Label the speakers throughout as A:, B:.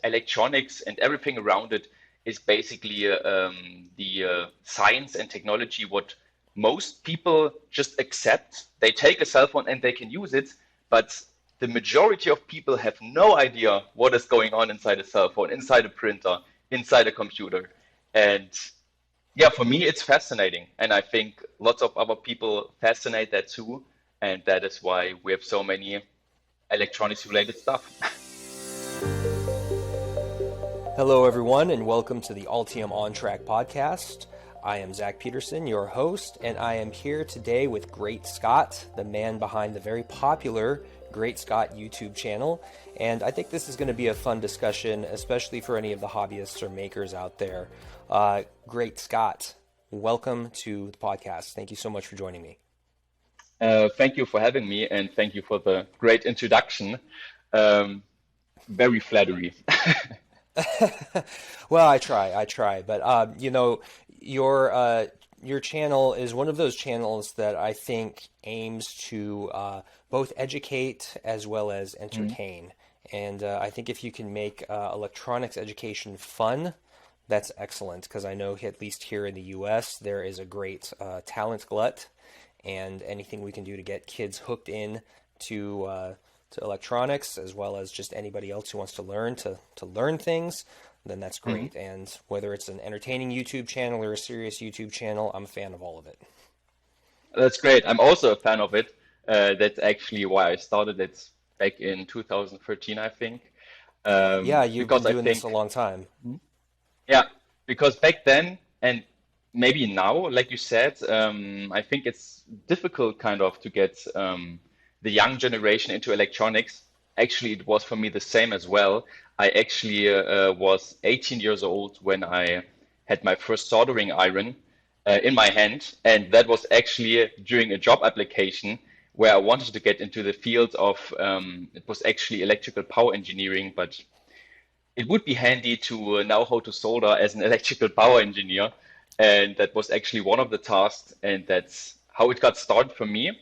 A: electronics and everything around it is basically the science and technology what most people just accept. They take a cell phone and they can use it, but the majority of people have no idea what is going on inside a cell phone, inside a printer, inside a computer. And yeah, for me, it's fascinating. And I think lots of other people fascinate that too. And that is why we have so many electronics related stuff.
B: Hello, everyone, and welcome to the Altium OnTrack podcast. I am Zach Peterson, your host, and I am here today with GreatScott, the man behind the very popular GreatScott YouTube channel. And I think this is going to be a fun discussion, especially for any of the hobbyists or makers out there. GreatScott, welcome to the podcast. Thank you so much for joining me.
A: Thank you for having me, and thank you for the great introduction. Very flattery.
B: Well, I try, but your channel is one of those channels that I think aims to both educate as well as entertain. And I think if you can make electronics education fun, that's excellent, because I know at least here in the US there is a great talent glut, and anything we can do to get kids hooked in to electronics, as well as just anybody else who wants to learn things, then that's great. And whether it's an entertaining YouTube channel or a serious YouTube channel, I'm a fan of all of it.
A: That's great. I'm also a fan of it. That's actually why I started it back in 2013, I think.
B: Yeah, you've been
A: Because I
B: doing
A: think,
B: this a long time.
A: yeah, because back then and maybe now, like you said, I think it's difficult kind of to get the young generation into electronics. Actually, it was for me the same as well. I actually was 18 years old when I had my first soldering iron in my hand, and that was actually during a job application where I wanted to get into the field of, it was actually electrical power engineering, but it would be handy to know how to solder as an electrical power engineer. And that was actually one of the tasks, and that's how it got started for me.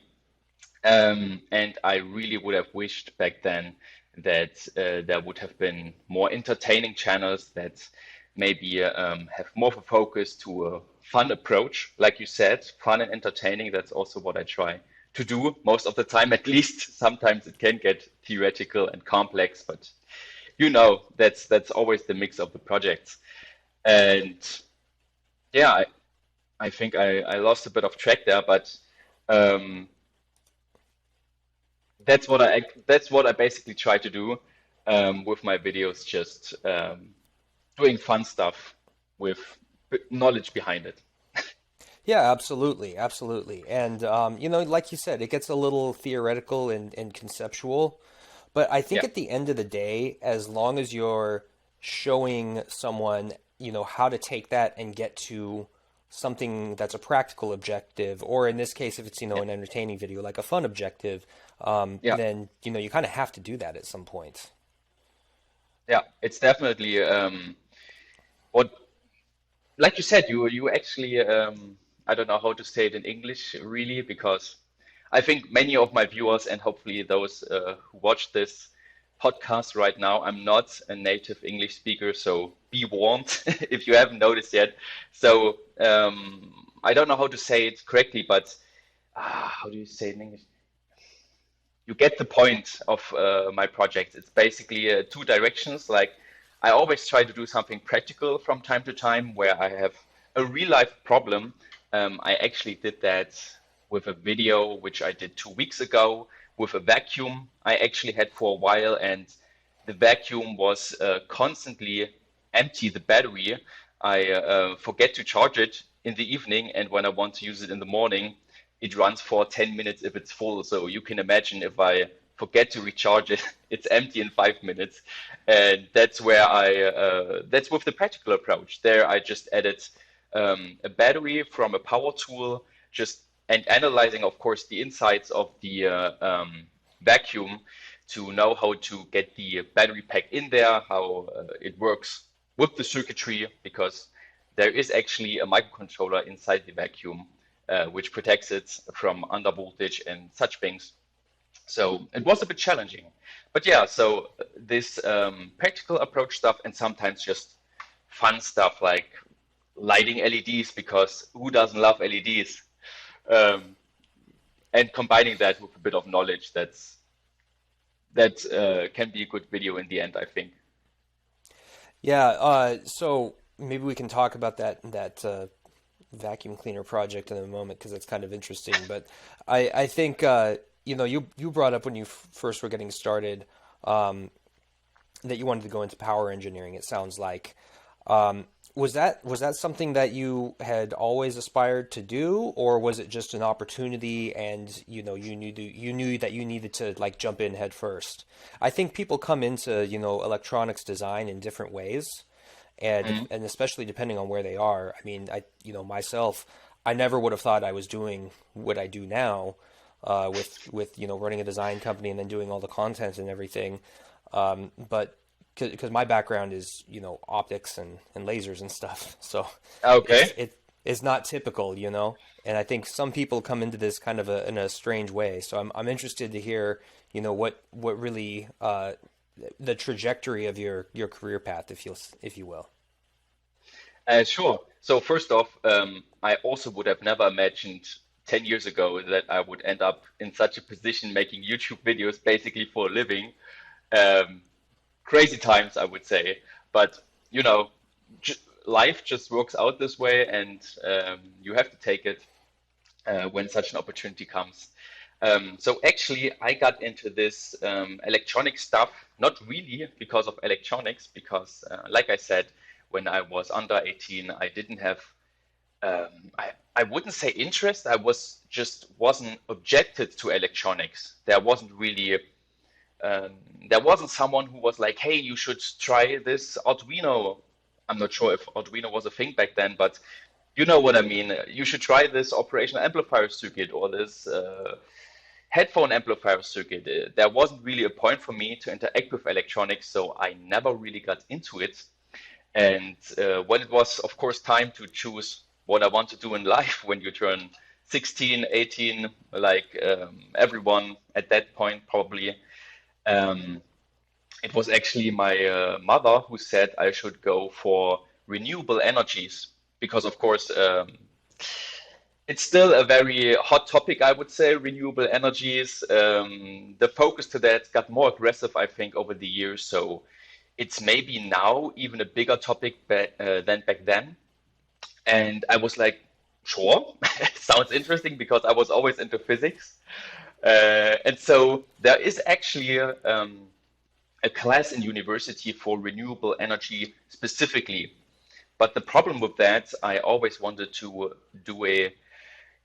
A: And I really would have wished back then that there would have been more entertaining channels that maybe have more of a focus to a fun approach. Like you said, fun and entertaining, that's also what I try to do most of the time, at least. Sometimes it can get theoretical and complex, but that's always the mix of the projects. And yeah, I think I lost a bit of track there, but um, that's what I basically try to do with my videos, just doing fun stuff with knowledge behind it.
B: Yeah, absolutely, absolutely. And like you said, it gets a little theoretical and conceptual, but I think
A: Yeah,
B: at the end of the day, as long as you're showing someone, how to take that and get to something that's a practical objective, or in this case, if it's,
A: yeah,
B: an entertaining video, like a fun objective,
A: yeah,
B: then, you kind of have to do that at some point.
A: yeah. It's definitely what, like you said, you actually I don't know how to say it in English really, because I think many of my viewers and hopefully those who watch this podcast right now, I'm not a native English speaker, so be warned if you haven't noticed yet. So I don't know how to say it correctly, but how do you say it in English? You get the point of my project. It's basically two directions. Like, I always try to do something practical from time to time where I have a real life problem. I actually did that with a video which I did 2 weeks ago with a vacuum I actually had for a while, and the vacuum was constantly empty, the battery. I forget to charge it in the evening, and when I want to use it in the morning, it runs for 10 minutes if it's full. So you can imagine if I forget to recharge it, it's empty in 5 minutes. And that's where that's with the practical approach. There, I just added a battery from a power tool, just and analyzing, of course, the insides of the vacuum to know how to get the battery pack in there, how it works with the circuitry, because there is actually a microcontroller inside the vacuum which protects it from under voltage and such things. So it was a bit challenging. But yeah, so this practical approach stuff and sometimes just fun stuff like lighting LEDs because who doesn't love LEDs? Um, and combining that with a bit of knowledge that can be a good video in the end, I think.
B: Yeah, so maybe we can talk about that vacuum cleaner project in a moment because it's kind of interesting. But I think you brought up when you first were getting started that you wanted to go into power engineering. It sounds like. Um, was that something that you had always aspired to do, or was it just an opportunity and you knew that you needed to like jump in head first? I think people come into electronics design in different ways,
A: Mhm.
B: and especially depending on where they are. I mean, myself, I never would have thought I was doing what I do now, with running a design company and then doing all the content and everything. But because my background is optics and lasers and stuff, so it's
A: Okay.
B: it it's not typical, And I think some people come into this kind of in a strange way. So I'm interested to hear what really the trajectory of your career path, if you will.
A: Sure. So first off, I also would have never imagined 10 years ago that I would end up in such a position making YouTube videos basically for a living. Um, Crazy times, I would say. But, you know, j life just works out this way, and you have to take it when such an opportunity comes. So actually, I got into this electronic stuff, not really because of electronics, because like I said, when I was under 18, I didn't have, I wouldn't say interest, I just wasn't objected to electronics. Um, there wasn't someone who was like, hey, you should try this Arduino. I'm not sure if Arduino was a thing back then, but you know what I mean. You should try this operational amplifier circuit or this headphone amplifier circuit. There wasn't really a point for me to interact with electronics, so I never really got into it. And when it was, of course, time to choose what I want to do in life when you turn 16, 18, like everyone at that point probably, um, it was actually my mother who said I should go for renewable energies because, of course, it's still a very hot topic, I would say, renewable energies. The focus to that got more aggressive, I think, over the years. So it's maybe now even a bigger topic than back then. And I was like, sure, sounds interesting because I was always into physics. And so there is actually a class in university for renewable energy specifically. But the problem with that, I always wanted to do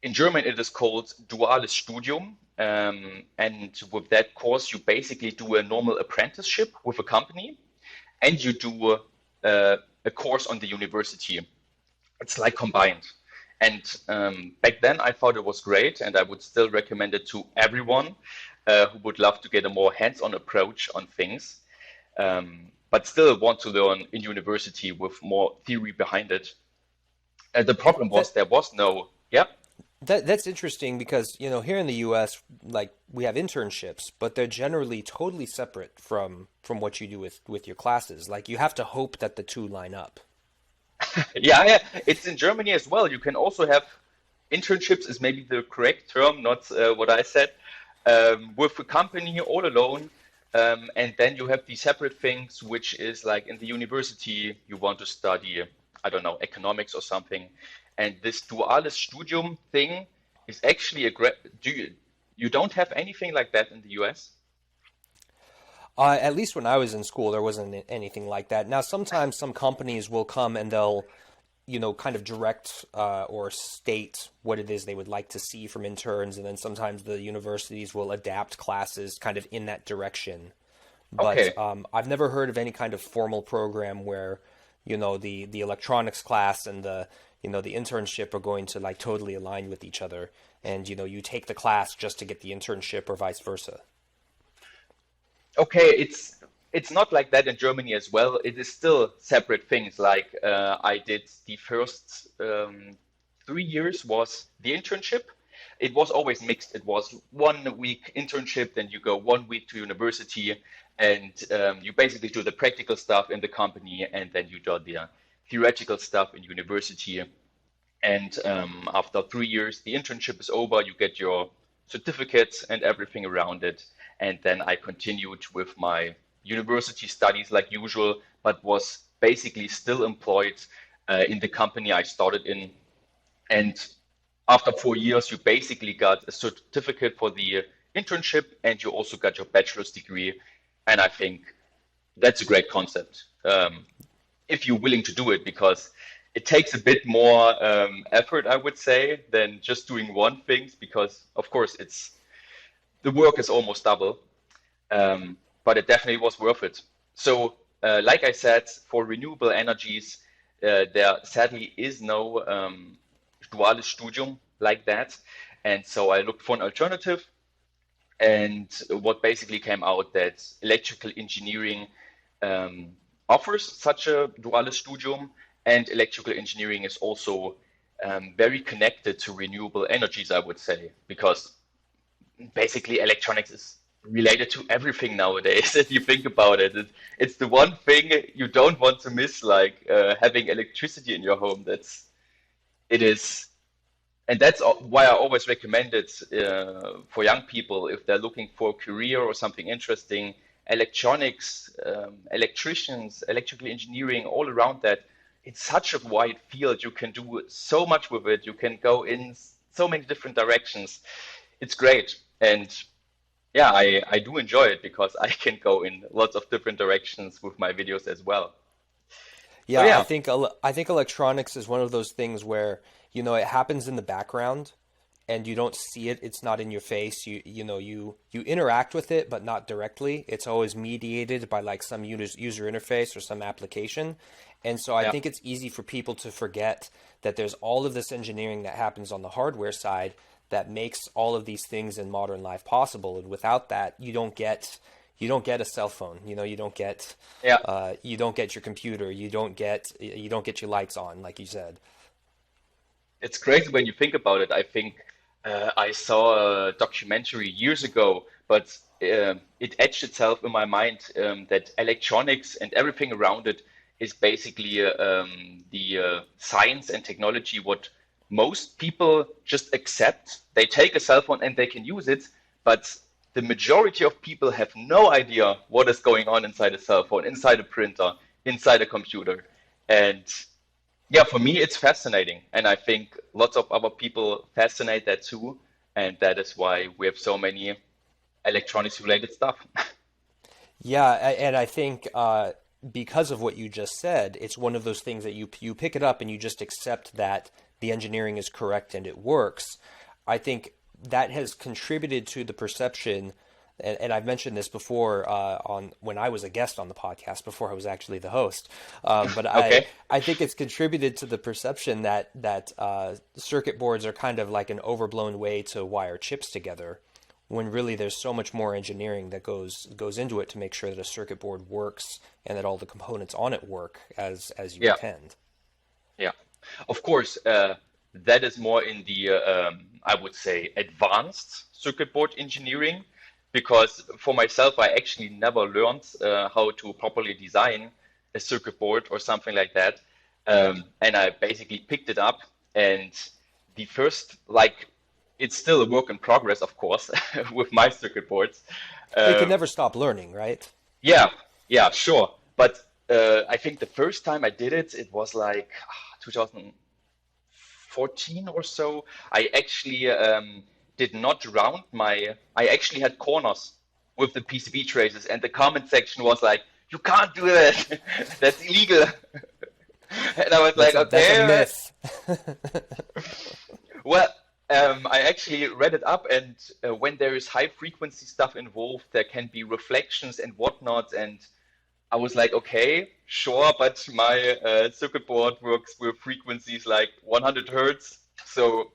A: in German, it is called duales Studium. And with that course, you basically do a normal apprenticeship with a company and you do a course on the university. It's like combined. And back then, I thought it was great, and I would still recommend it to everyone who would love to get a more hands-on approach on things, but still want to learn in university with more theory behind it. The problem was
B: That
A: there was no, yeah,
B: that's interesting because here in the U.S. like we have internships, but they're generally totally separate from what you do with your classes. Like you have to hope that the two line up.
A: yeah, yeah. It's in Germany as well. You can also have internships is maybe the correct term, not what I said, with a company all alone. And then you have these separate things, which is like in the university, you want to study, I don't know, economics or something. And this duales Studium thing is actually a great, you don't have anything like that in the US?
B: At least when I was in school, there wasn't anything like that. Now, sometimes some companies will come and they'll, kind of direct or state what it is they would like to see from interns, and then sometimes the universities will adapt classes kind of in that direction. But
A: Okay.
B: I've never heard of any kind of formal program where, the electronics class and the internship are going to like totally align with each other, and you take the class just to get the internship or vice versa.
A: Okay, it's not like that in Germany as well. It is still separate things. Like I did the first 3 years was the internship, it was always mixed. It was 1 week internship, then you go 1 week to university, and you basically do the practical stuff in the company, and then you do the theoretical stuff in university. And after 3 years, the internship is over. You get your certificates and everything around it. And then I continued with my university studies like usual, but was basically still employed in the company I started in. And after 4 years, you basically got a certificate for the internship, and you also got your bachelor's degree. And I think that's a great concept. If you're willing to do it, because it takes a bit more effort, I would say, than just doing one thing, because of course it's the work is almost double, but it definitely was worth it. So, like I said, for renewable energies, there sadly is no dual studium like that, and so I looked for an alternative. And what basically came out that electrical engineering um, offers such a dual studium, and electrical engineering is also very connected to renewable energies, I would say, because basically electronics is related to everything nowadays. If you think about it, it's the one thing you don't want to miss, like having electricity in your home. It is, and that's why I always recommend it for young people if they're looking for a career or something interesting. Electronics, electricians, electrical engineering, all around that. It's such a wide field. You can do so much with it. You can go in so many different directions. It's great. And yeah, I do enjoy it because I can go in lots of different directions with my videos as well. So
B: Yeah,
A: yeah,
B: I think electronics is one of those things where, it happens in the background and you don't see it. It's not in your face. You interact with it, but not directly. It's always mediated by like some user interface or some application. And so I
A: yeah,
B: think it's easy for people to forget that there's all of this engineering that happens on the hardware side that makes all of these things in modern life possible. And without that, you don't get a cell phone.
A: yeah.
B: You don't get your computer. You don't get your lights on, like you said.
A: It's crazy when you think about it. I think I saw a documentary years ago, but it etched itself in my mind that electronics and everything around it is basically the science and technology what most people just accept. They take a cell phone and they can use it, but the majority of people have no idea what is going on inside a cell phone, inside a printer, inside a computer. And yeah, for me, it's fascinating. And I think lots of other people fascinate that too. And that is why we have so many electronics related stuff.
B: Yeah, and I think because of what you just said, it's one of those things that you pick it up and you just accept that the engineering is correct and it works. I think that has contributed to the perception, and I've mentioned this before on when I was a guest on the podcast before I was actually the host. But I
A: Okay.
B: I think it's contributed to the perception that circuit boards are kind of like an overblown way to wire chips together, when really there's so much more engineering that goes into it to make sure that a circuit board works and that all the components on it work as you
A: Yeah.
B: intend.
A: Yeah. Of course, that is more in the, I would say, advanced circuit board engineering, because for myself, I actually never learned how to properly design a circuit board or something like that. And I basically picked it up, and the first, like, it's still a work in progress, of course, with my circuit boards.
B: Well, you can
A: Um,
B: never stop learning, right?
A: yeah, yeah, sure. But I think the first time I did it, it was like 2014 or so. I actually did not round I actually had corners with the PCB traces, and the comment section was like, "You can't do that. That's illegal." And I was like,
B: That's a
A: "Okay,
B: myth.
A: well." I actually read it up, and when there is high frequency stuff involved, there can be reflections and whatnot. And I was like, okay, sure, but my circuit board works with frequencies like 100 hertz, so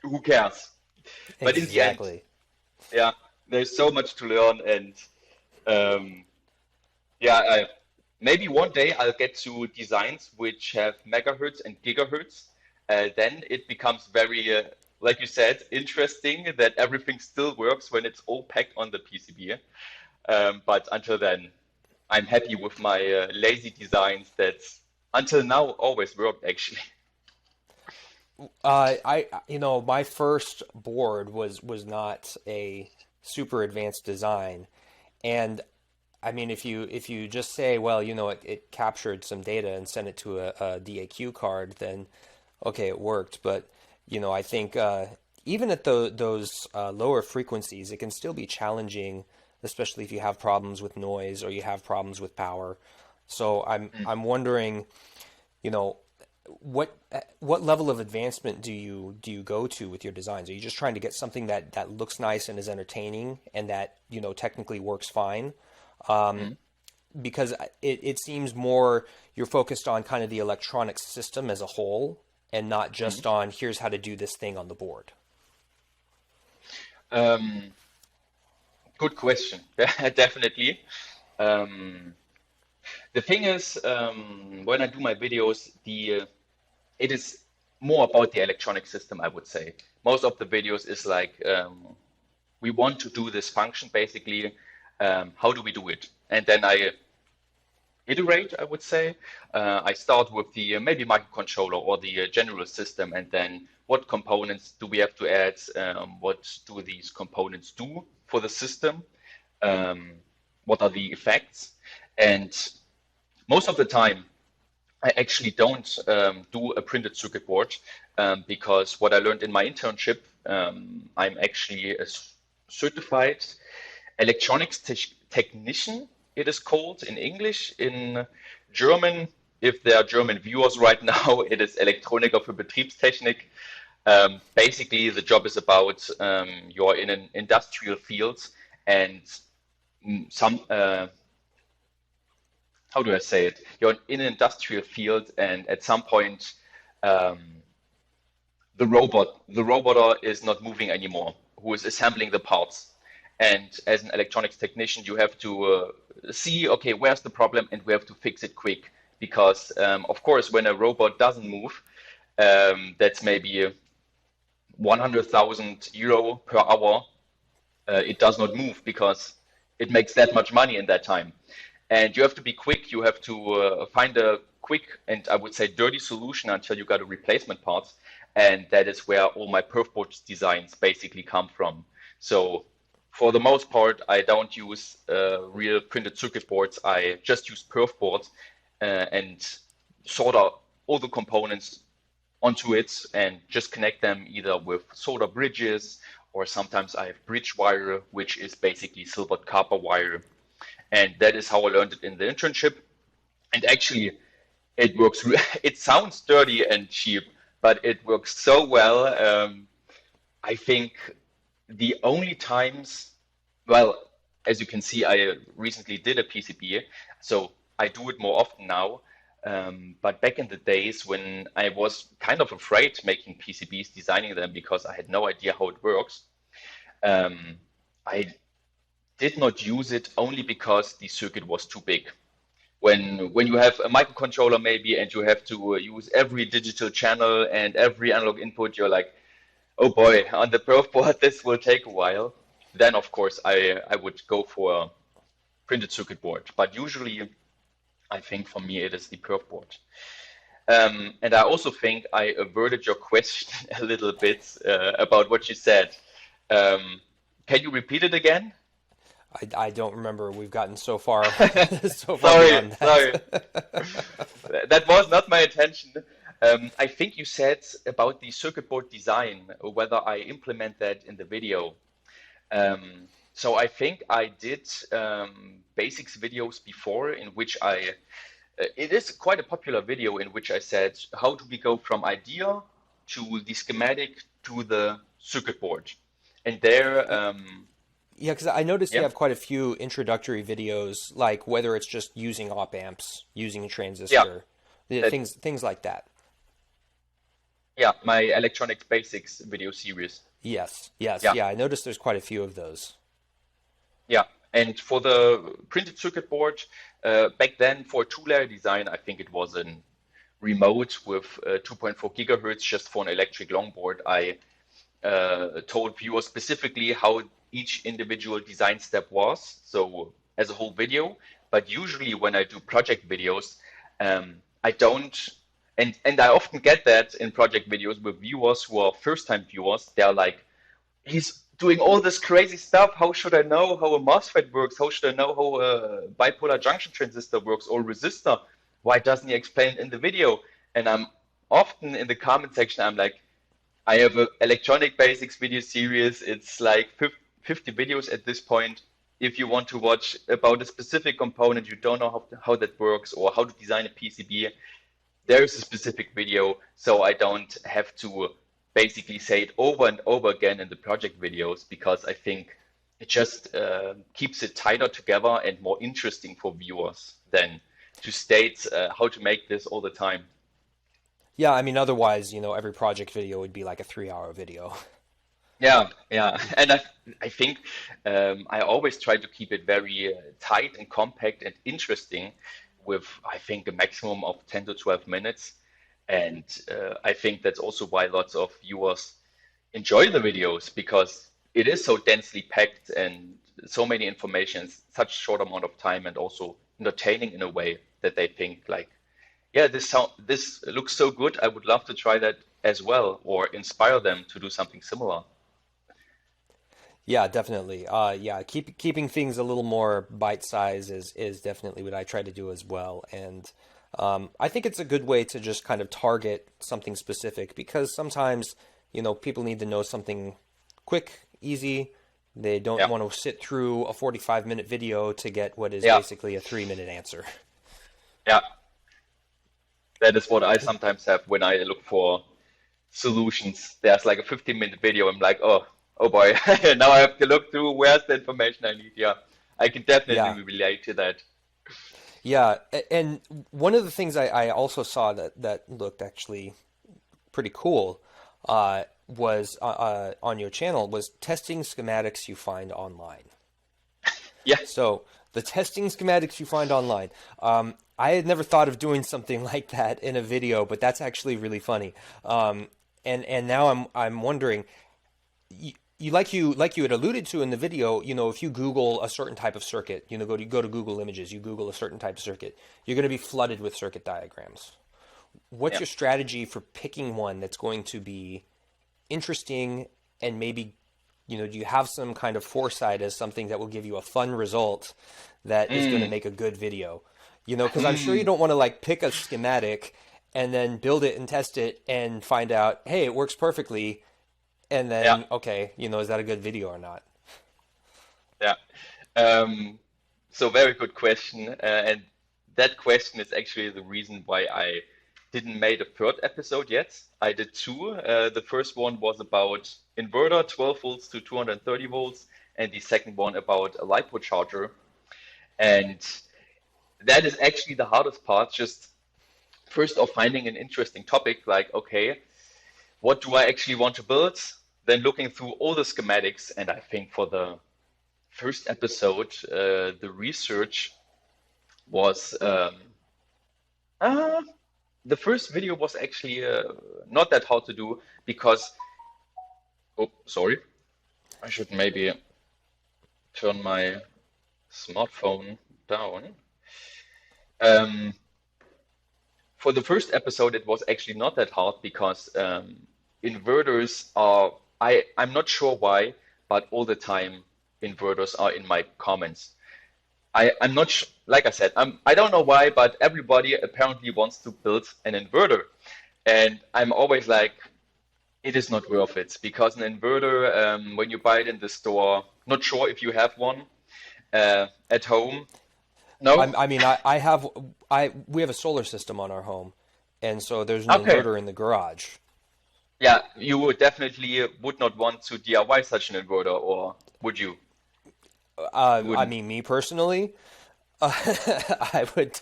A: who cares? But in the end,
B: Exactly.
A: yeah, there's so much to learn, and um, yeah, maybe one day I'll get to designs which have megahertz and gigahertz. Then it becomes very like you said, interesting that everything still works when it's all packed on the PCB. But until then, I'm happy with my lazy designs that until now always worked actually.
B: My first board was not a super advanced design, and I mean, if you just say, well, it captured some data and sent it to a DAQ card, then okay, it worked. But I think even at those lower frequencies, it can still be challenging, especially if you have problems with noise or you have problems with power. So I'm wondering, you know, what level of advancement do you go to with your designs? Are you just trying to get something that looks nice and is entertaining and that technically works fine?
A: Mm.
B: Because it seems more you're focused on kind of the electronic system as a whole and not
A: Mm.
B: just on here's how to do this thing on the board.
A: Um, Good question. Definitely. Um, the thing is, when I do my videos, it is more about the electronic system, I would say. Most of the videos is like, we want to do this function basically. How do we do it? And then I iterate, I would say. I start with the maybe microcontroller or the general system, and then what components do we have to add? What do these components do for the system? Um, what are the effects? And most of the time, I actually don't do a printed circuit board because what I learned in my internship, I'm actually a certified electronics technician, it is called in English. In German, if there are German viewers right now, it is Elektroniker für Betriebstechnik. Basically, the job is about you're in an industrial field and some how do I say it? You're in an industrial field, and at some point, um, the roboter is not moving anymore, who is assembling the parts. And as an electronics technician, you have to see, okay, where's the problem, and we have to fix it quick. Because, of course, when a robot doesn't move, that's maybe 100,000 euro per hour. It does not move because it makes that much money in that time. And you have to be quick. You have to find a quick and I would say dirty solution until you got a replacement part. And that is where all my perf board designs basically come from. So for the most part, I don't use real printed circuit boards. I just use perf boards and solder all the components onto it and just connect them either with solder bridges or sometimes I have bridge wire, which is basically silvered copper wire. And that is how I learned it in the internship. And actually, it works. It sounds dirty and cheap, but it works so well. I think the only times, well, as you can see, I recently did a PCB, so I do it more often now. But back in the days when I was kind of afraid making PCBs, designing them because I had no idea how it works, um, I did not use it only because the circuit was too big. When you have a microcontroller maybe and you have to use every digital channel and every analog input, you're like, oh boy, on the perf board this will take a while. Then of course I would go for a printed circuit board. But usually I think for me it is the perf board. And I also think I averted your question a little bit about what you said. Um, can you repeat it again?
B: I don't remember. We've gotten so far so far
A: Sorry,
B: beyond
A: sorry.
B: that.
A: That was not my intention. I think you said about the circuit board design, or whether I implement that in the video. So I think I did basics videos before in which it is quite a popular video in which I said, how do we go from idea to the schematic to the circuit board? And there,
B: Yeah, because I noticed you
A: yeah,
B: have quite a few introductory videos, like whether it's just using op amps, using a
A: yeah,
B: transistor, yeah,
A: that,
B: things like that.
A: yeah, my electronics basics video series.
B: Yes, yes,
A: Yeah,
B: yeah. I noticed there's quite a few of those.
A: yeah. And for the printed circuit board, back then for a two-layer design, I think it was a remote with 2.4 gigahertz just for an electric longboard. I told viewers specifically how each individual design step was, so as a whole video. But usually when I do project videos, I don't, and I often get that in project videos with viewers who are first-time viewers. They're like, he's doing all this crazy stuff. How should I know how a MOSFET works? How should I know how a bipolar junction transistor works or resistor? Why doesn't he explain it in the video? And I'm often in the comment section, I'm like, I have an electronic basics video series. It's like 50 videos at this point. If you want to watch about a specific component, you don't know how that works or how to design a PCB, there is a specific video, so I don't have to basically say it over and over again in the project videos, because I think it just keeps it tighter together and more interesting for viewers than to state how to make this all the time.
B: Yeah, I mean, otherwise, every project video would be like a 3-hour video.
A: Yeah, yeah, and I think I always try to keep it very tight and compact and interesting, with I think a maximum of 10 to 12 minutes, and I think that's also why lots of viewers enjoy the videos, because it is so densely packed and so many informations, such short amount of time, and also entertaining in a way that they think like, yeah, this looks so good. I would love to try that as well, or inspire them to do something similar.
B: Yeah, definitely. Yeah, keeping things a little more bite size is definitely what I try to do as well. And I think it's a good way to just kind of target something specific, because sometimes, people need to know something quick, easy. They don't
A: Yeah,
B: want to sit through a 45-minute video to get what is
A: yeah,
B: basically a 3-minute answer.
A: yeah. That is what I sometimes have when I look for solutions. There's like a 15-minute video. I'm like, oh boy, now I have to look through where's the information I need. Yeah, I can definitely
B: Yeah.
A: relate to that.
B: Yeah. And one of the things I also saw that looked actually pretty cool was on your channel was testing schematics you find online.
A: Yeah,
B: So the testing schematics you find online. I had never thought of doing something like that in a video, but that's actually really funny. And now I'm wondering, like you had alluded to in the video, if you Google a certain type of circuit, go to Google Images, you Google a certain type of circuit, you're going to be flooded with circuit diagrams. What's
A: yeah.
B: your strategy for picking one that's going to be interesting, and maybe, do you have some kind of foresight as something that will give you a fun result that is going to
A: Mm,
B: make a good video? Because I'm sure you
A: mm,
B: don't want to like pick a schematic and then build it and test it and find out, hey, it works perfectly, and
A: yeah,
B: then okay, is that a good video or not?
A: yeah. Um, so very good question, and that question is actually the reason why I didn't make a third episode yet. I did two. The first one was about inverter, 12 volts to 230 volts, and the second one about a LiPo charger. And that is actually the hardest part. Just first of finding an interesting topic, like, okay, what do I actually want to build? Then looking through all the schematics, and I think for the first episode, the research was uh, the first video was actually not that hard to do, because oh, sorry, I should maybe turn my smartphone down. Um, for the first episode, it was actually not that hard, because inverters are, I'm not sure why, but all the time inverters are in my comments. I'm not like I said, I don't know why, but everybody apparently wants to build an inverter. And I'm always like, it is not worth it, because an inverter, when you buy it in the store, not sure if you have one at home. No?
B: I mean, we have a solar system on our home, and so there's an
A: Okay.
B: inverter in the garage.
A: Yeah, you would definitely would not want to DIY such an inverter, or would you? You
B: I
A: wouldn't.
B: mean, me personally, I would.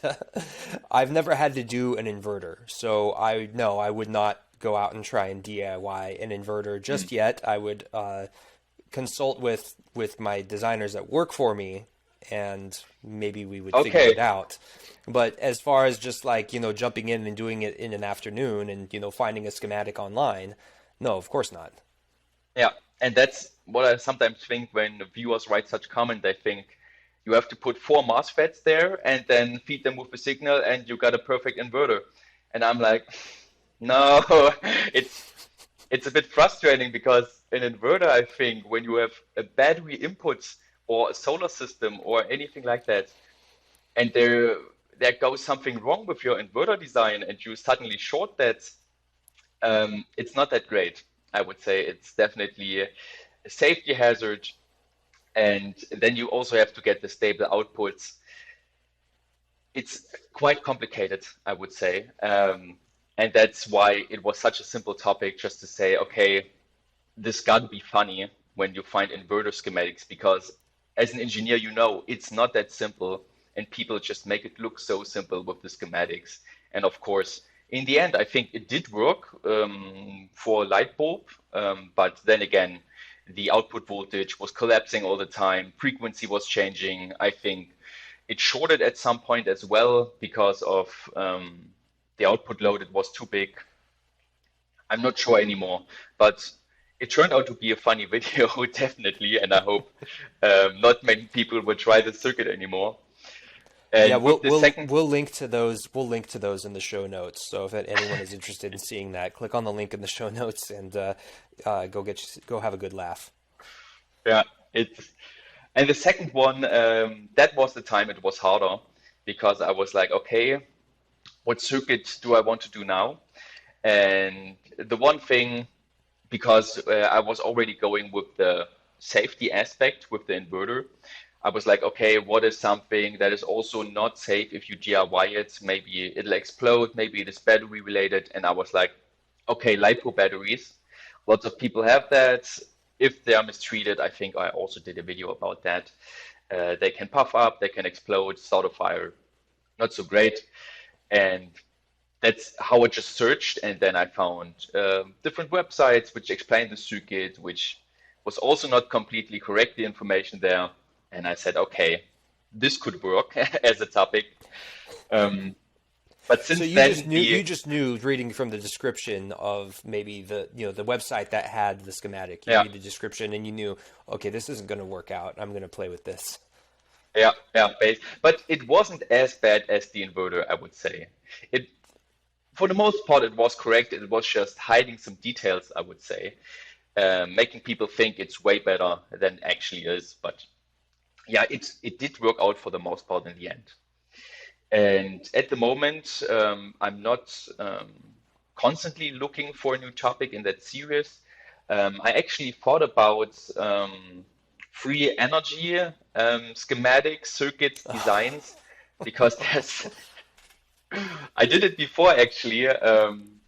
B: I've never had to do an inverter, so I no, I would not go out and try and DIY an inverter
A: Mm.
B: just yet. I would consult with my designers that work for me, and maybe we would figure it
A: Okay.
B: out. But as far as just like, jumping in and doing it in an afternoon and, finding a schematic online, no, of course not.
A: Yeah, and that's what I sometimes think when viewers write such comment. They think you have to put four MOSFETs there and then feed them with a signal, and you got a perfect inverter. And I'm like, no, it's it's a bit frustrating because an inverter, I think, when you have a battery input or a solar system or anything like that, and there goes something wrong with your inverter design, and you suddenly short that, it's not that great. I would say it's definitely a safety hazard, and then you also have to get the stable outputs. It's quite complicated, I would say. And that's why it was such a simple topic just to say, okay, this got to be funny when you find inverter schematics, because as an engineer, you know it's not that simple, and people just make it look so simple with the schematics. And of course, in the end, I think it did work for a light bulb, but then again, the output voltage was collapsing all the time, frequency was changing. I think it shorted at some point as well because of the output load. It was too big. I'm not sure anymore, but it turned out to be a funny video, definitely, and I hope not many people will try the circuit anymore.
B: Yeah,
A: And with the second,
B: we'll link to those. We'll link to those in the show notes. So if anyone is interested in seeing that, click on the link in the show notes and go have a good laugh.
A: yeah, it's and the second one, that was the time it was harder because I was like, okay, what circuit do I want to do now? And the one thing, because I was already going with the safety aspect with the inverter. I was like, okay, what is something that is also not safe if you DIY it? Maybe it'll explode, maybe it is battery related. And I was like, okay, LiPo batteries. Lots of people have that. If they are mistreated, I think I also did a video about that. They can puff up, they can explode, start a fire. Not so great. And that's how I just searched, and then I found different websites which explained the circuit, which was also not completely correct, the information there. And I said, okay, this could work as a topic. Um, but
B: So
A: since then,
B: you
A: the
B: just knew reading from the description of maybe the website that had the schematic. You
A: yeah,
B: read the description and you knew, okay, this isn't going to work out. I'm going to play with this.
A: but it wasn't as bad as the inverter, I would say. It For the most part, it was correct. It was just hiding some details, I would say, making people think it's way better than it actually is. But yeah, it did work out for the most part in the end. And at the moment, I'm not constantly looking for a new topic in that series. I actually thought about free energy schematic circuit designs because there's I did it before actually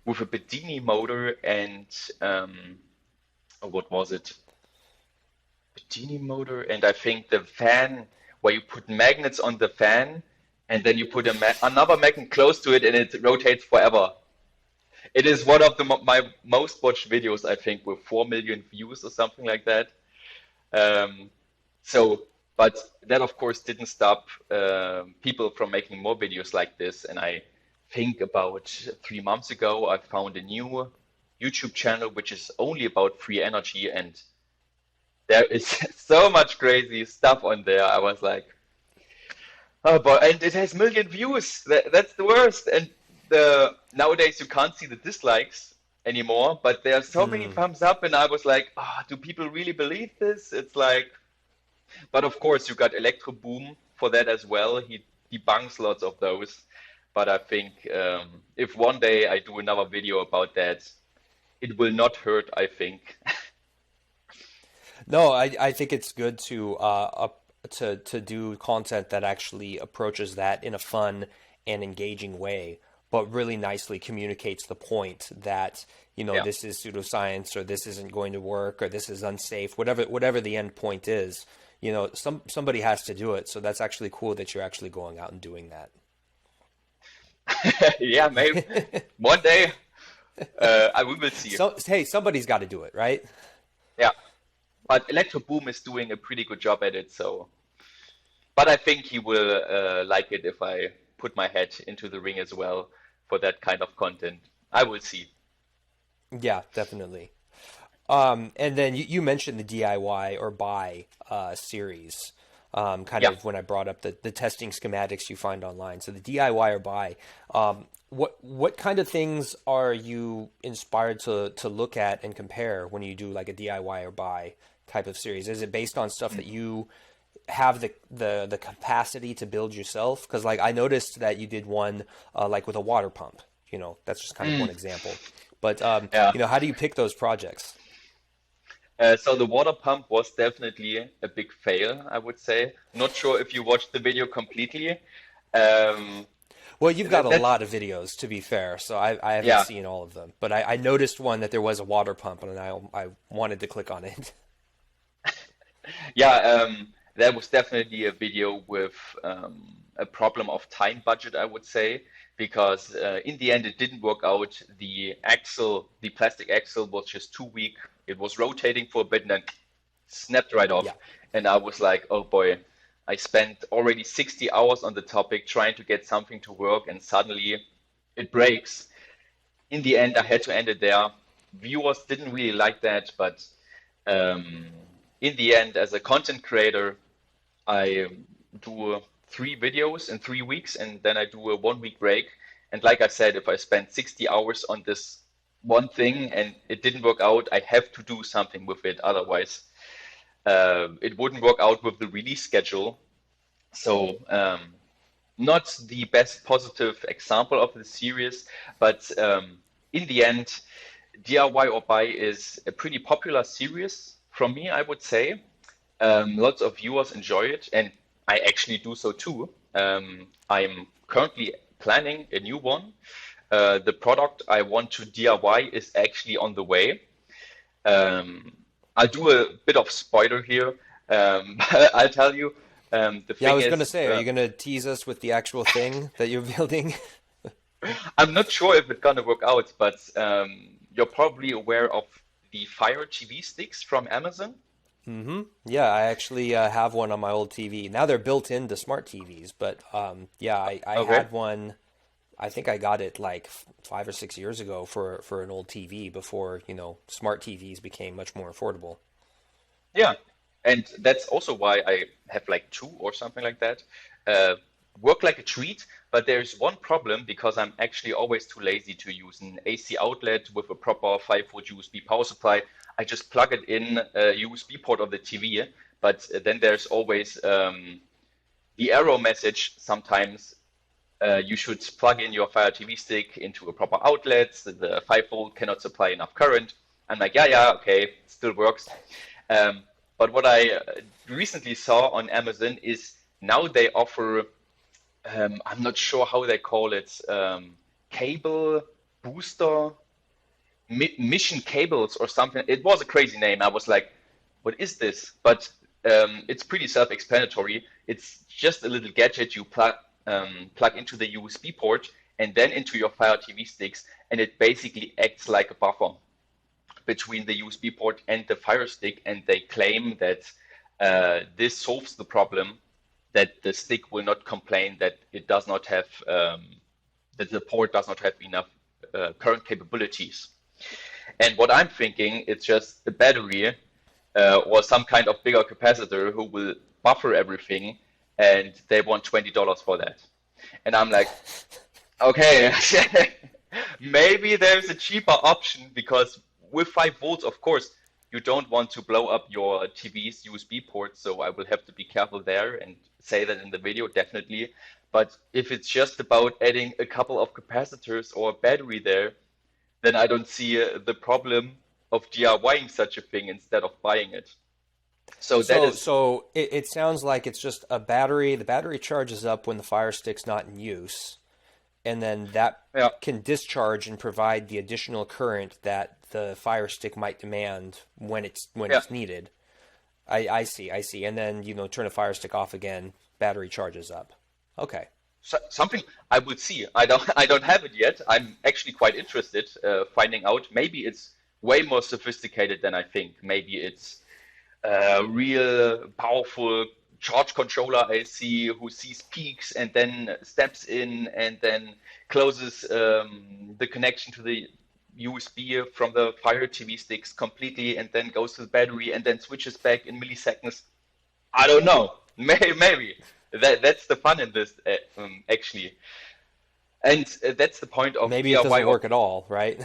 A: with a Bedini motor and oh, what was it? Bedini motor, and I think the fan where you put magnets on the fan and then you put another magnet close to it and it rotates forever. It is one of my most watched videos, I think, with 4 million views or something like that. Um, so, but that of course didn't stop people from making more videos like this. And I think about 3 months ago, I found a new YouTube channel which is only about free energy, and there is so much crazy stuff on there. I was like, oh boy, and it has million views. That's the worst. And the nowadays you can't see the dislikes anymore, but there are so many
B: Hmm.
A: thumbs up, and I was like, oh, do people really believe this? It's like, but of course you got Electro Boom for that as well. He debunks lots of those. But I think if one day I do another video about that, it will not hurt, I think.
B: No, I think it's good to to do content that actually approaches that in a fun and engaging way, but really nicely communicates the point that,
A: Yeah.
B: this is pseudoscience or this isn't going to work or this is unsafe, whatever the end point is, somebody has to do it. So that's actually cool that you're actually going out and doing that.
A: Yeah, maybe one day we will see.
B: So hey, somebody's got to do it, right?
A: Yeah. But Electro Boom is doing a pretty good job at it, so. But I think he will like it if I put my head into the ring as well for that kind of content. I will see.
B: Yeah, definitely. And then you mentioned the DIY or buy series, kind
A: Yeah.
B: of when I brought up the testing schematics you find online. So the DIY or buy, what kind of things are you inspired to look at and compare when you do like a DIY or buy type of series? Is it based on stuff that you have the capacity to build yourself? Because like I noticed that you did one like with a water pump. That's just kind of one
A: Mm,
B: example. But
A: yeah.
B: how do you pick those projects?
A: So the water pump was definitely a big fail, I would say. Not sure if you watched the video completely. Um,
B: Well, you've got a
A: that's
B: lot of videos, to be fair, so I haven't
A: yeah,
B: seen all of them. But I noticed one that there was a water pump, and I wanted to click on it.
A: yeah. That was definitely a video with a problem of time budget, I would say, because in the end it didn't work out. The plastic axle was just too weak. It was rotating for a bit and then snapped right off.
B: Yeah.
A: And I was like, oh boy, I spent already 60 hours on the topic trying to get something to work, and suddenly it breaks. In the end, I had to end it there. Viewers didn't really like that, but um, in the end, as a content creator, I do 3 videos in 3 weeks, and then I do a 1 week break. And like I said, if I spend 60 hours on this one thing and it didn't work out, I have to do something with it. Otherwise, it wouldn't work out with the release schedule. So, not the best positive example of the series, but in the end, DIY or Buy is a pretty popular series from me, I would say. Lots of viewers enjoy it, and I actually do so too. I'm currently planning a new one. The product I want to DIY is actually on the way. Um, I'll do a bit of spoiler here. I'll tell you. The
B: Yeah, I
A: thing
B: was gonna
A: is,
B: say, are you gonna tease us with the actual thing that you're building?
A: I'm not sure if it's gonna work out, but you're probably aware of the Fire TV sticks from Amazon.
B: Yeah, I actually have one on my old TV. Now they're built into smart TVs, but yeah, I
A: Okay.
B: had one. I think I got it like 5 or 6 years ago for an old TV before, smart TVs became much more affordable.
A: Yeah, and that's also why I have like two or something like that. Uh, Work like a treat, but there's one problem because I'm actually always too lazy to use an AC outlet with a proper 5-volt USB power supply. I just plug it in a USB port of the TV, but then there's always the error message sometimes. You should plug in your Fire TV stick into a proper outlet. The 5-volt cannot supply enough current. I'm like, yeah, yeah, okay, it still works. Um, but what I recently saw on Amazon is now they offer, I'm not sure how they call it, cable booster, mission cables or something. It was a crazy name. I was like, what is this? But it's pretty self-explanatory. It's just a little gadget you plug into the USB port and then into your Fire TV sticks, and it basically acts like a buffer between the USB port and the Fire Stick, and they claim that this solves the problem that the stick will not complain that it does not have that the port does not have enough current capabilities. And what I'm thinking, it's just a battery or some kind of bigger capacitor who will buffer everything, and they want $20 for that. And I'm like, okay, maybe there's a cheaper option because with 5 volts, of course, you don't want to blow up your TV's USB port. So I will have to be careful there and say that in the video, definitely. But if it's just about adding a couple of capacitors or a battery there, then I don't see the problem of DIYing such a thing instead of buying it. So that
B: So,
A: is,
B: so it sounds like it's just a battery. The battery charges up when the Fire Stick's not in use, and then that
A: yeah,
B: can discharge and provide the additional current that the Fire Stick might demand when
A: yeah.
B: it's needed. I see, I see. And then, turn the Fire Stick off again, battery charges up. Okay.
A: So, something I would see. I don't have it yet. I'm actually quite interested finding out. Maybe it's way more sophisticated than I think. Maybe it's a real powerful charge controller I see who sees peaks and then steps in and then closes the connection to the USB from the Fire TV sticks completely and then goes to the battery and then switches back in milliseconds. I don't know. Maybe that's the fun in this actually, and that's the point of
B: Maybe it
A: DIY.
B: doesn't work at all, right?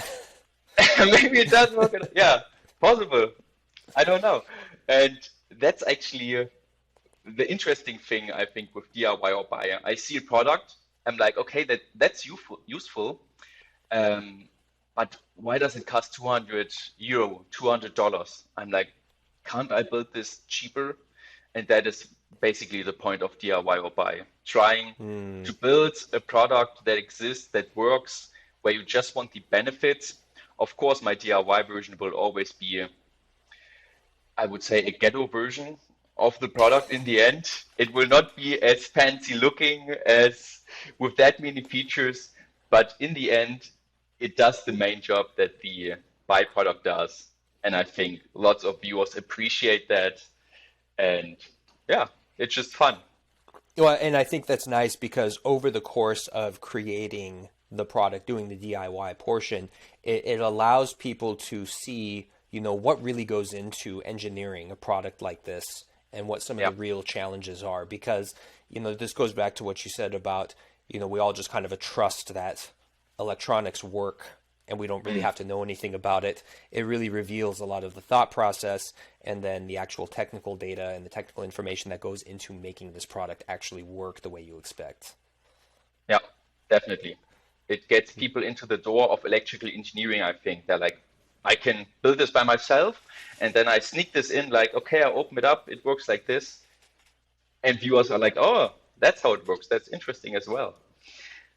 A: Maybe it does work. Yeah, possible. I don't know. And that's actually the interesting thing I think with DIY or buy. I see a product, I'm like, okay, that's useful. Um, but why does it cost 200 euro, $200? I'm like, can't I build this cheaper? And that is basically the point of DIY or buy. Trying
B: Hmm.
A: to build a product that exists, that works, where you just want the benefits. Of course, my DIY version will always be, I would say, a ghetto version of the product in the end. It will not be as fancy looking as with that many features, but in the end, it does the main job that the byproduct does. And I think lots of viewers appreciate that. And yeah, it's just fun.
B: Well, and I think that's nice because over the course of creating the product, doing the DIY portion, it allows people to see, what really goes into engineering a product like this and what some of
A: Yeah.
B: the real challenges are. Because, this goes back to what you said about, we all just kind of a trust that electronics work and we don't really
A: Mm.
B: have to know anything about it. It really reveals a lot of the thought process and then the actual technical data and the technical information that goes into making this product actually work the way you expect.
A: Yeah, definitely. It gets people into the door of electrical engineering, I think. They're like, I can build this by myself, and then I sneak this in, like, okay, I open it up, it works like this. And viewers are like, oh, that's how it works. That's interesting as well.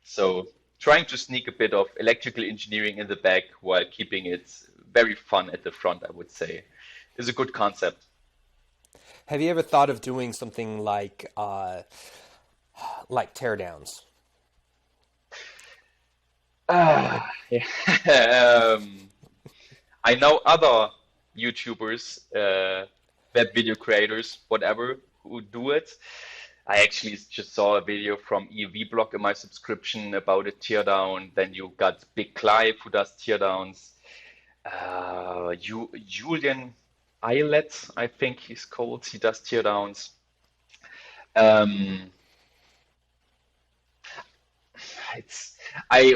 A: So trying to sneak a bit of electrical engineering in the back while keeping it very fun at the front, I would say, is a good concept.
B: Have you ever thought of doing something like teardowns?
A: Ah, yeah. um, I know other YouTubers, web video creators, whatever, who do it. I actually just saw a video from EV Blog in my subscription about a teardown. Then you got Big Clive who does teardowns. Julian Eyelet, I think he's called. He does teardowns. Um, it's I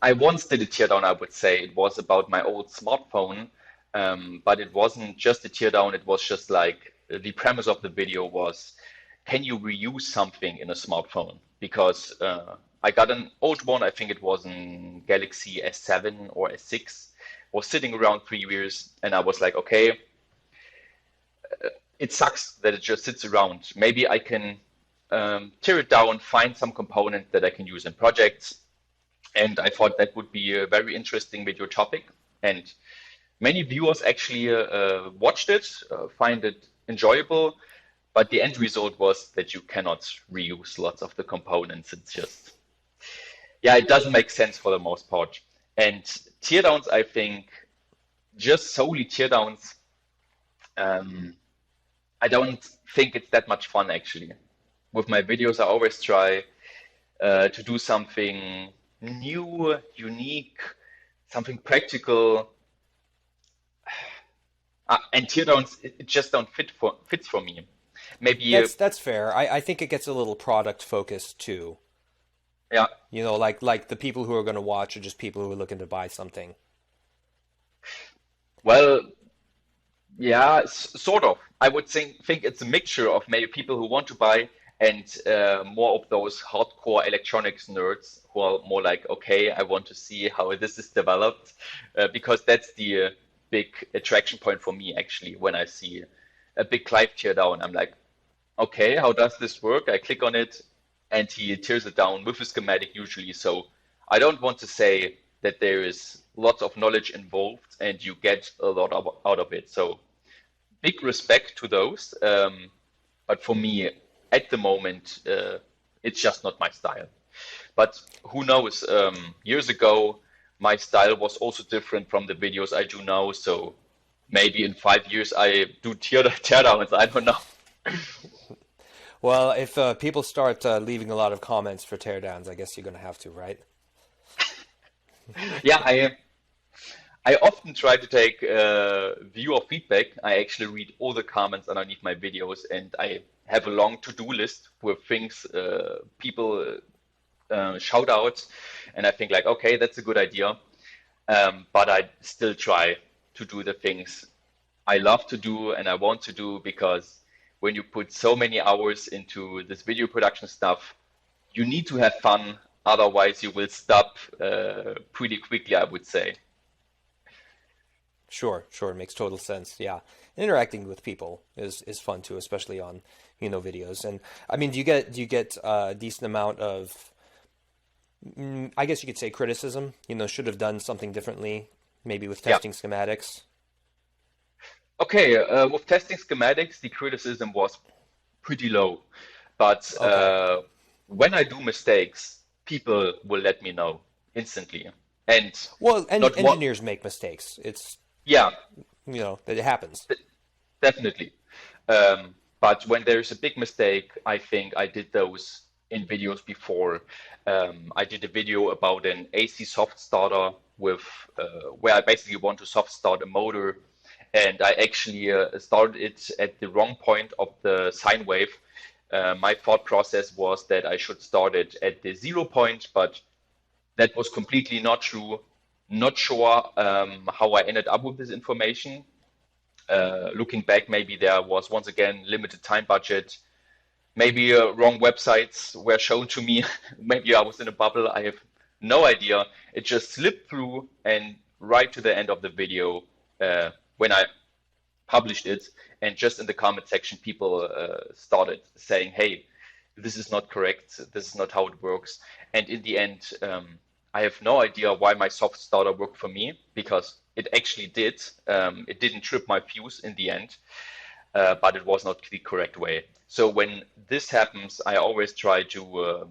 A: I once did a teardown. I would say it was about my old smartphone, but it wasn't just a teardown. It was just like the premise of the video was, can you reuse something in a smartphone? Because I got an old one. I think it was in Galaxy S7 or S6, was sitting around 3 years, and I was like, okay, it sucks that it just sits around. Maybe I can tear it down, find some component that I can use in projects. And I thought that would be a very interesting video topic. And many viewers actually watched it, find it enjoyable. But the end result was that you cannot reuse lots of the components. It's just, yeah, it doesn't make sense for the most part. And teardowns, I think, just solely teardowns, um, I don't think it's that much fun actually. With my videos, I always try to do something new, unique, something practical. And teardowns, it just don't fits for me. Maybe,
B: That's fair. I think it gets a little product focused too.
A: yeah,
B: Like the people who are going to watch are just people who are looking to buy something.
A: well, yeah, sort of. I would think it's a mixture of maybe people who want to buy and more of those hardcore electronics nerds who are more like, okay, I want to see how this is developed, because that's the big attraction point for me actually. When I see a big Clive teardown, I'm like, okay, how does this work? I click on it and he tears it down with a schematic usually. So I don't want to say that there is lots of knowledge involved and you get a lot out of it. So big respect to those. But for me, at the moment, it's just not my style. But who knows? Years ago, my style was also different from the videos I do now. So maybe in 5 years, I do teardowns. I don't know.
B: Well, if people start leaving a lot of comments for teardowns, I guess you're going to have to, right?
A: Yeah, I often try to take viewer feedback. I actually read all the comments underneath my videos, and I have a long to-do list with things people shout out, and I think like, okay, that's a good idea. But I still try to do the things I love to do and I want to do, because when you put so many hours into this video production stuff, you need to have fun. Otherwise, you will stop pretty quickly, I would say.
B: Sure, sure, makes total sense. Yeah, interacting with people is fun too, especially on, videos. And I mean, do you get a decent amount of, I guess you could say criticism? Should have done something differently, maybe with
A: Yeah.
B: testing schematics.
A: Okay. With testing schematics, the criticism was pretty low. But
B: Okay.
A: when I do mistakes, people will let me know instantly. And
B: Well,
A: not one,
B: engineers make mistakes. It's,
A: yeah,
B: that it happens.
A: definitely. But when there's a big mistake, I think I did those in videos before. I did a video about an AC soft starter with where I basically want to soft start a motor, and I actually started it at the wrong point of the sine wave. My thought process was that I should start it at the 0 point, but that was completely not true. Not sure how I ended up with this information. Looking back, maybe there was once again limited time budget. Maybe wrong websites were shown to me. Maybe I was in a bubble. I have no idea. It just slipped through, and right to the end of the video, when I published it, and just in the comment section, people started saying, "Hey, this is not correct. This is not how it works." And in the end, I have no idea why my soft starter worked for me, because it actually did. It didn't trip my fuse in the end, but it was not the correct way. So when this happens, I always try to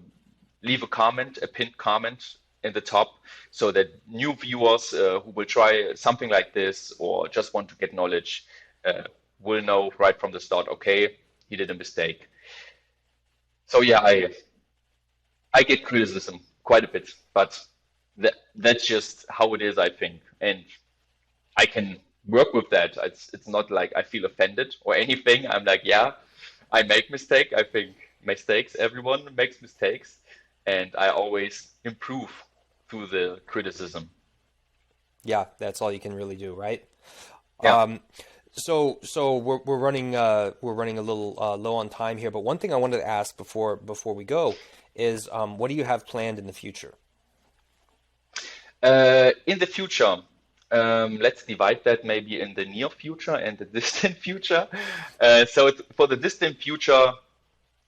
A: leave a comment, a pinned comment in the top, so that new viewers who will try something like this or just want to get knowledge uh, will know right from the start, okay, he did a mistake. So yeah, I get criticism quite a bit, but that's just how it is, I think, and I can work with that. It's not like I feel offended or anything. I'm like, yeah, I make mistake. I think mistakes. Everyone makes mistakes, and I always improve through the criticism.
B: Yeah, that's all you can really do, right?
A: Yeah.
B: Um, so we're running a little low on time here, but one thing I wanted to ask before we go is, what do you have planned in the future?
A: In the future, let's divide that maybe in the near future and the distant future. For the distant future,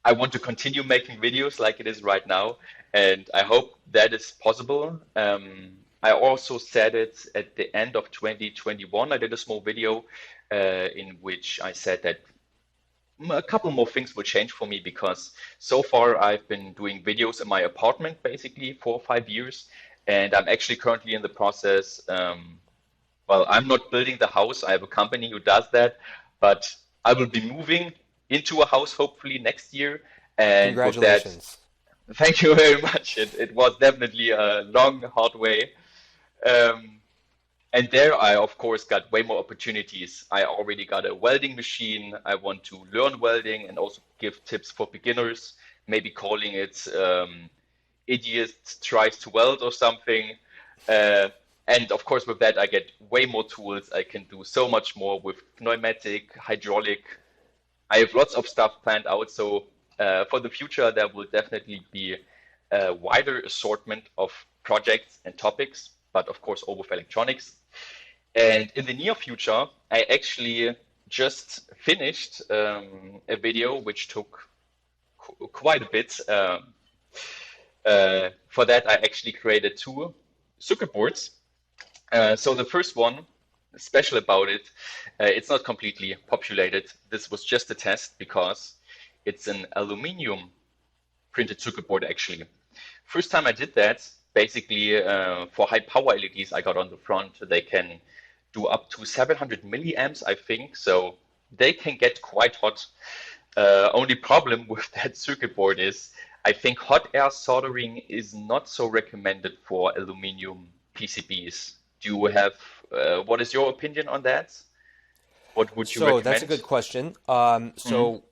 A: I want to continue making videos like it is right now, and I hope that is possible. I also said it at the end of 2021. I did a small video in which I said that a couple more things will change for me, because so far I've been doing videos in my apartment basically for 5 years, and I'm actually currently in the process. Well, I'm not building the house. I have a company who does that, but I will be moving into a house hopefully next year. And with that,
B: Congratulations.
A: thank you very much. It was definitely a long, hard way. Um, and there I, of course, got way more opportunities. I already got a welding machine. I want to learn welding and also give tips for beginners, maybe calling it Idiot Tries to Weld or something. Uh, and of course, with that, I get way more tools. I can do so much more with pneumatic, hydraulic. I have lots of stuff planned out. So for the future, there will definitely be a wider assortment of projects and topics, but of course, all with electronics. And in the near future, I actually just finished a video which took quite a bit. For that, I actually created two circuit boards. So the first one, special about it, it's not completely populated. This was just a test because it's an aluminium printed circuit board actually. First time I did that, basically for high power LEDs I got on the front, they can do up to 700 milliamps, I think. So they can get quite hot. Only problem with that circuit board is I think hot air soldering is not so recommended for aluminum PCBs. Do you have, what is your opinion on that? What would you
B: So that's a
A: recommend?
B: good question.
A: Hmm.
B: So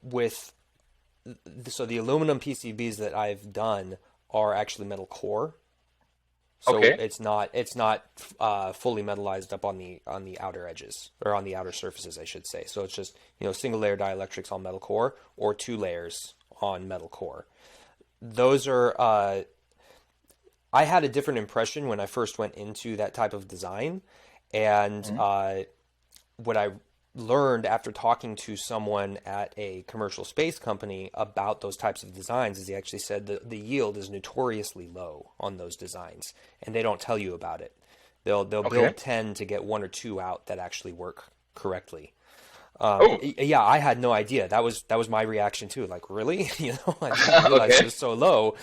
B: the aluminum PCBs that I've done are actually metal core. So
A: Okay.
B: it's not fully metallized up on the outer edges or on the outer surfaces, I should say. So it's just single layer dielectrics on metal core or two layers on metal core. Those are I had a different impression when I first went into that type of design, and
A: Hmm.
B: what I learned after talking to someone at a commercial space company about those types of designs is he actually said that the yield is notoriously low on those designs, and they don't tell you about it. They'll
A: Okay.
B: build 10 to get one or two out that actually work correctly.
A: Oh,
B: Yeah, I had no idea. That was my reaction too. Like, really? I didn't realize it
A: okay.
B: was so low.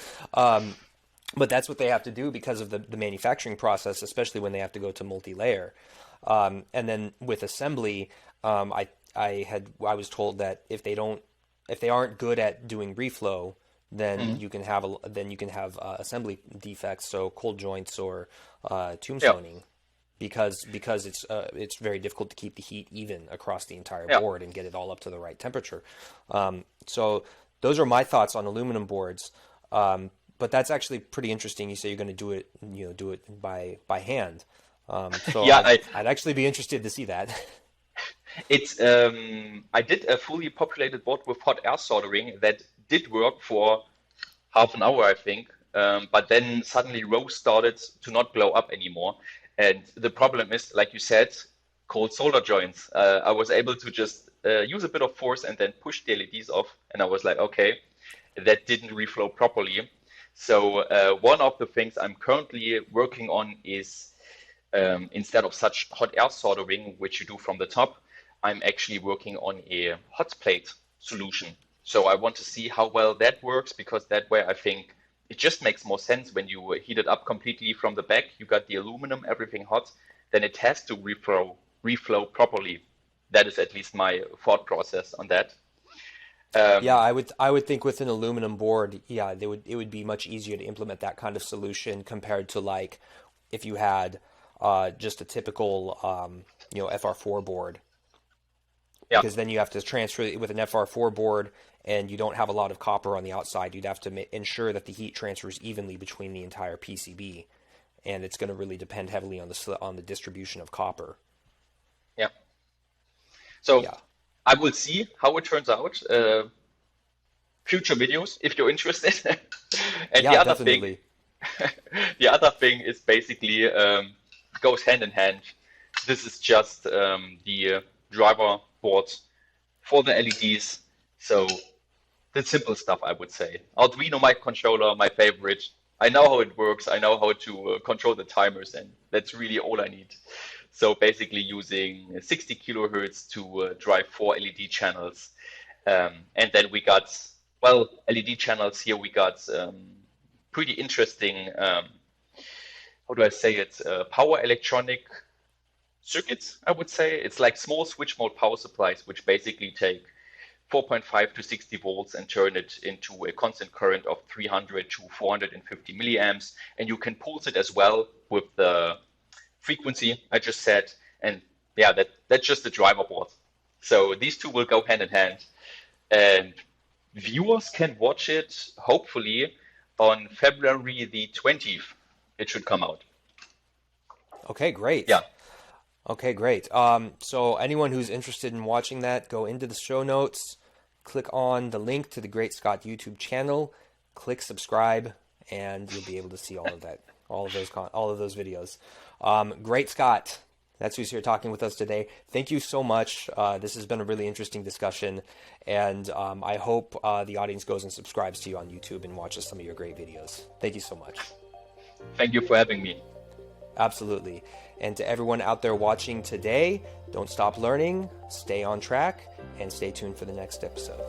B: But that's what they have to do because of the manufacturing process, especially when they have to go to multi-layer. And then with assembly, I was told that if they aren't good at doing reflow, then
A: Hmm.
B: you can have assembly defects, so cold joints or
A: Yeah.
B: tombstoning, because it's very difficult to keep the heat even across the entire
A: Yeah.
B: board and get it all up to the right temperature. So those are my thoughts on aluminum boards. But that's actually pretty interesting. You say you're going to do it by hand. So
A: Yeah.
B: I'd actually be interested to see that.
A: I did a fully populated board with hot air soldering that did work for half an hour, I think. But then suddenly rows started to not glow up anymore. And the problem is, like you said, cold solder joints. I was able to just use a bit of force and then push the LEDs off. And I was like, okay, that didn't reflow properly. So one of the things I'm currently working on is instead of such hot air soldering, which you do from the top, I'm actually working on a hot plate solution. So I want to see how well that works because that way I think it just makes more sense when you heat it up completely from the back. You got the aluminum, everything hot, then it has to reflow properly. That is at least my thought process on that.
B: Yeah,
A: Um,
B: I would think with an aluminum board, yeah, it would be much easier to implement that kind of solution compared to like if you had just a typical FR4 board,
A: yeah,
B: because then you have to transfer it with an FR4 board and you don't have a lot of copper on the outside. You'd have to ensure that the heat transfers evenly between the entire PCB, and it's going to really depend heavily on the distribution of copper.
A: yeah. So
B: Yeah.
A: I will see how it turns out. Future videos if you're interested. And
B: Yeah, definitely.
A: the other thing is basically goes hand in hand. This is just the driver board for the LEDs. So the simple stuff, I would say. Arduino microcontroller, my favorite. I know how it works. I know how to control the timers, and that's really all I need. So basically, using 60 kilohertz to drive four LED channels, and then we got LED channels here. We got pretty interesting. How do I say it? Power electronic circuits. I would say it's like small switch mode power supplies, which basically take 4.5 to 60 volts and turn it into a constant current of 300 to 450 milliamps. And you can pulse it as well with the frequency I just said. And yeah, that's just the driver board. So these two will go hand in hand. And viewers can watch it hopefully on February the 20th. It should come out.
B: Okay,
A: Yeah.
B: great. Okay, great. So anyone who's interested in watching that, go into the show notes, click on the link to the GreatScott YouTube channel, click subscribe, and you'll be able to see all of that, all of those videos. Great Scott, that's who's here talking with us today. Thank you so much. This has been a really interesting discussion, and I hope the audience goes and subscribes to you on YouTube and watches some of your great videos. Thank you so much.
A: Thank you for having me.
B: Absolutely. And to everyone out there watching today, don't stop learning, stay on track, and stay tuned for the next episode.